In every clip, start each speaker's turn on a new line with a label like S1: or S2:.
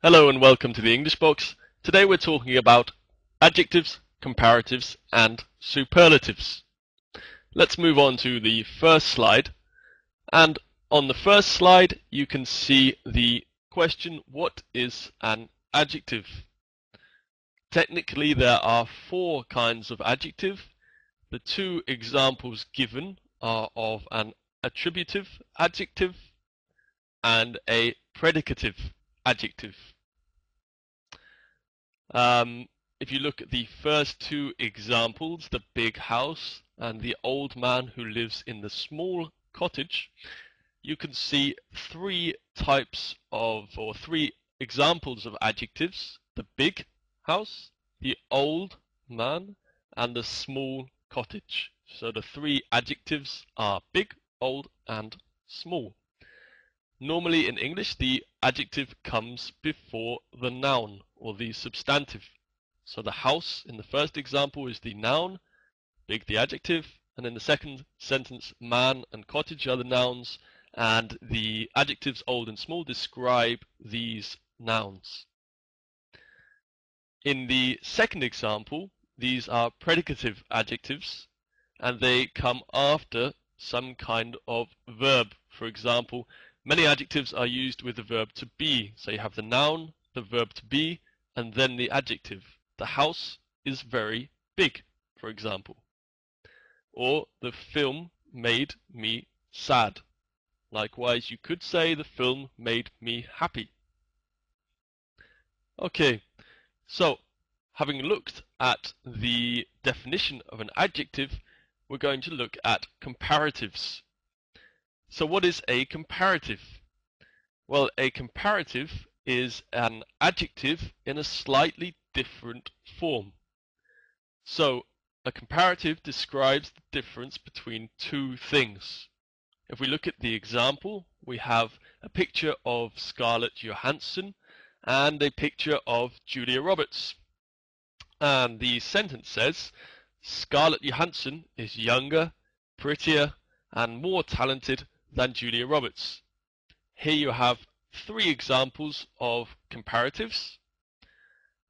S1: Hello and welcome to the English Box. Today we're talking about adjectives, comparatives and superlatives. Let's move on to the first slide. And on the first slide you can see the question, what is an adjective? Technically there are four kinds of adjective. The two examples given are of an attributive adjective and a predicative adjective. If you look at the first two examples, the big house and the old man who lives in the small cottage, you can see three examples of adjectives: the big house, the old man, and the small cottage. So the three adjectives are big, old, and small. Normally in English, the adjective comes before the noun or the substantive. So the house in the first example is the noun, big the adjective, and in the second sentence, man and cottage are the nouns, and the adjectives old and small describe these nouns. In the second example, these are predicative adjectives, and they come after some kind of verb. For example, many adjectives are used with the verb to be. So you have the noun, the verb to be, and then the adjective. The house is very big, for example. Or the film made me sad. Likewise, you could say the film made me happy. Okay, so having looked at the definition of an adjective, we're going to look at comparatives. So what is a comparative? Well, a comparative is an adjective in a slightly different form. So a comparative describes the difference between two things. If we look at the example, we have a picture of Scarlett Johansson and a picture of Julia Roberts. And the sentence says, Scarlett Johansson is younger, prettier, and more talented than Julia Roberts. Here you have three examples of comparatives.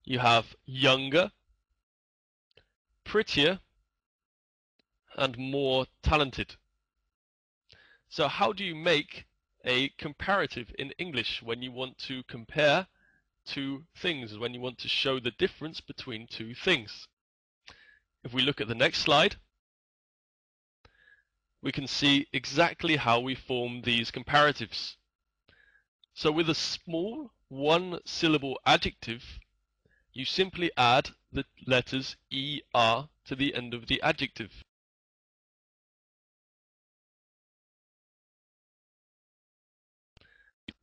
S1: You have younger, prettier, and more talented. So how do you make a comparative in English when you want to compare two things, when you want to show the difference between two things? If we look at the next slide, we can see exactly how we form these comparatives. So with a small one-syllable adjective, you simply add the letters ER to the end of the adjective.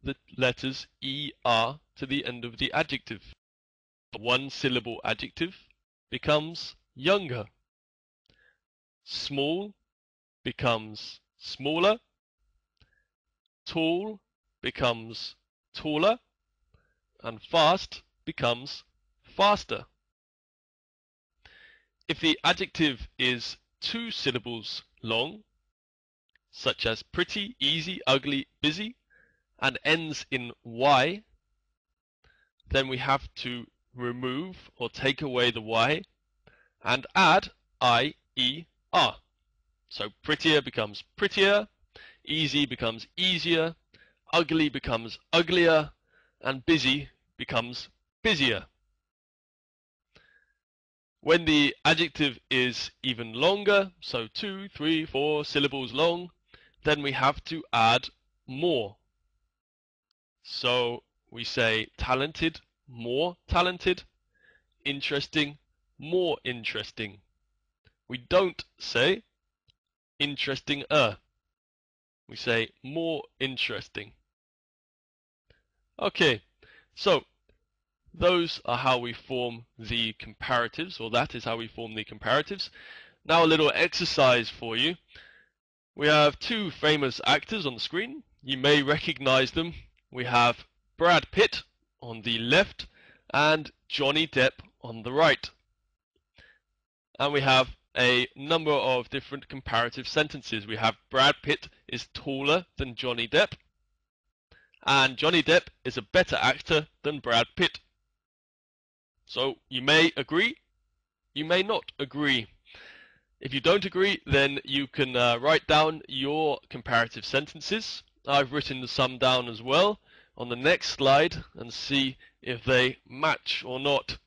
S1: The letters ER to the end of the adjective. A one-syllable adjective becomes younger. Small becomes smaller. Tall becomes taller. And fast becomes faster. If the adjective is two syllables long, such as pretty, easy, ugly, busy, and ends in Y, then we have to remove or take away the Y and add I-E-R. So prettier becomes prettier, easy becomes easier, ugly becomes uglier, and busy becomes busier. When the adjective is even longer, so 2, 3, 4 syllables long, then we have to add more. So we say talented, more talented, interesting, more interesting. We don't say interesting-er. We say more interesting. Okay, so those are how we form the comparatives, or that is how we form the comparatives. Now a little exercise for you. We have two famous actors on the screen. You may recognize them. We have Brad Pitt on the left and Johnny Depp on the right. And we have a number of different comparative sentences. We have Brad Pitt is taller than Johnny Depp, and Johnny Depp is a better actor than Brad Pitt. So you may agree, you may not agree. If you don't agree, then you can write down your comparative sentences. I've written some down as well on the next slide and see if they match or not.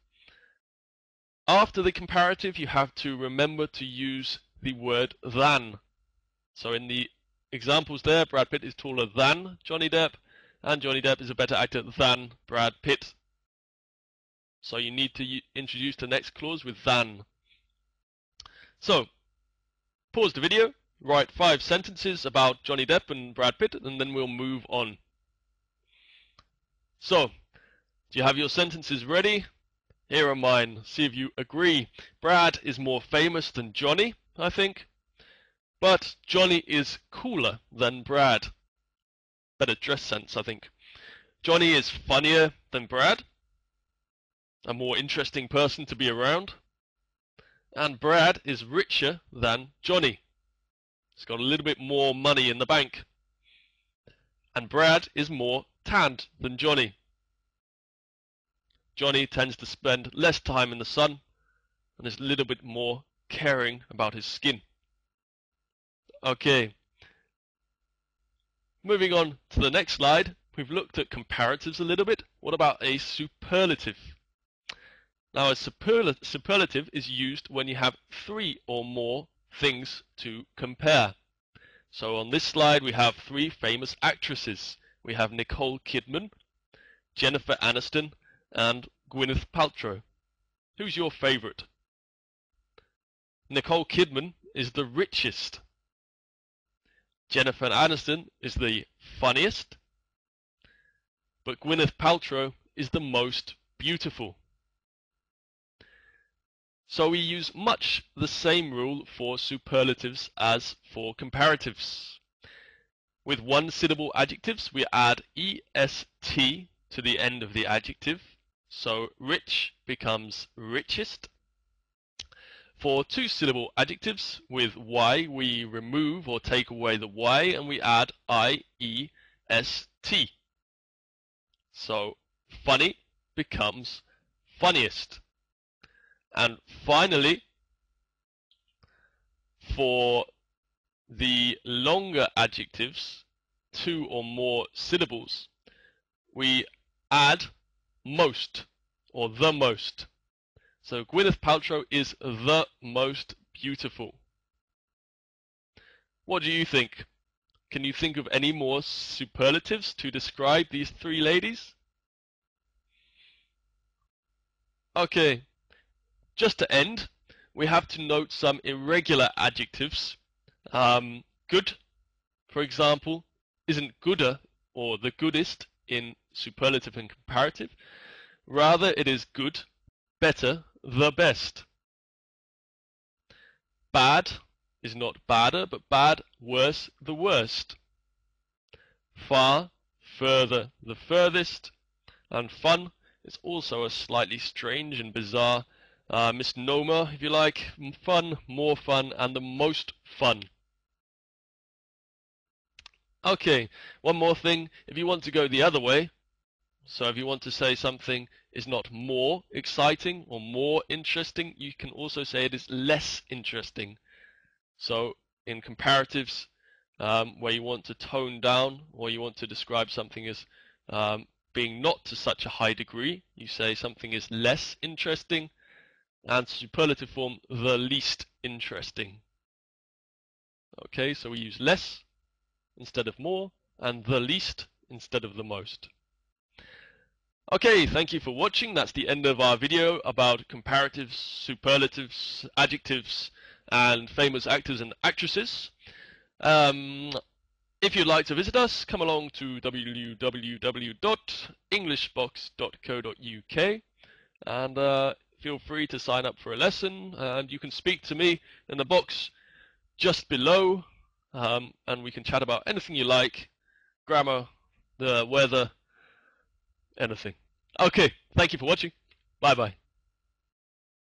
S1: After the comparative, you have to remember to use the word than. So in the examples there, Brad Pitt is taller than Johnny Depp, and Johnny Depp is a better actor than Brad Pitt. So you need to introduce the next clause with than. So, pause the video, write 5 sentences about Johnny Depp and Brad Pitt, and then we'll move on. So, do you have your sentences ready? Here are mine. See if you agree. Brad is more famous than Johnny, I think. But Johnny is cooler than Brad. Better dress sense, I think. Johnny is funnier than Brad. A more interesting person to be around. And Brad is richer than Johnny. He's got a little bit more money in the bank. And Brad is more tanned than Johnny. Johnny tends to spend less time in the sun and is a little bit more caring about his skin. Okay. Moving on to the next slide, we've looked at comparatives a little bit. What about a superlative? Now, a superlative is used when you have 3 or more things to compare. So on this slide, we have 3 famous actresses. We have Nicole Kidman, Jennifer Aniston, and Gwyneth Paltrow. Who's your favorite? Nicole Kidman is the richest. Jennifer Aniston is the funniest. But Gwyneth Paltrow is the most beautiful. So we use much the same rule for superlatives as for comparatives. With one-syllable adjectives, we add est to the end of the adjective. So rich becomes richest. For 2-syllable adjectives, with y, we remove or take away the y and we add iest. So funny becomes funniest. And finally, for the longer adjectives, 2 or more syllables, we add most or the most. So Gwyneth Paltrow is the most beautiful. What do you think? Can you think of any more superlatives to describe these 3 ladies? Okay. Just to end, we have to note some irregular adjectives. Good, for example, isn't gooder or the goodest in superlative and comparative. Rather, it is good, better, the best. Bad is not badder, but bad, worse, the worst. Far, further, the furthest. And fun is also a slightly strange and bizarre misnomer, if you like. Fun, more fun, and the most fun. Okay, one more thing. If you want to go the other way, so if you want to say something is not more exciting or more interesting, you can also say it is less interesting. So in comparatives, where you want to tone down or you want to describe something as being not to such a high degree, you say something is less interesting. And superlative form, the least interesting. Okay, so we use less instead of more, and the least instead of the most. Okay, thank you for watching. That's the end of our video about comparatives, superlatives, adjectives, and famous actors and actresses. If you'd like to visit us, come along to www.englishbox.co.uk and feel free to sign up for a lesson, and you can speak to me in the box just below, and we can chat about anything you like, grammar, the weather, anything. Okay, thank you for watching. Bye bye.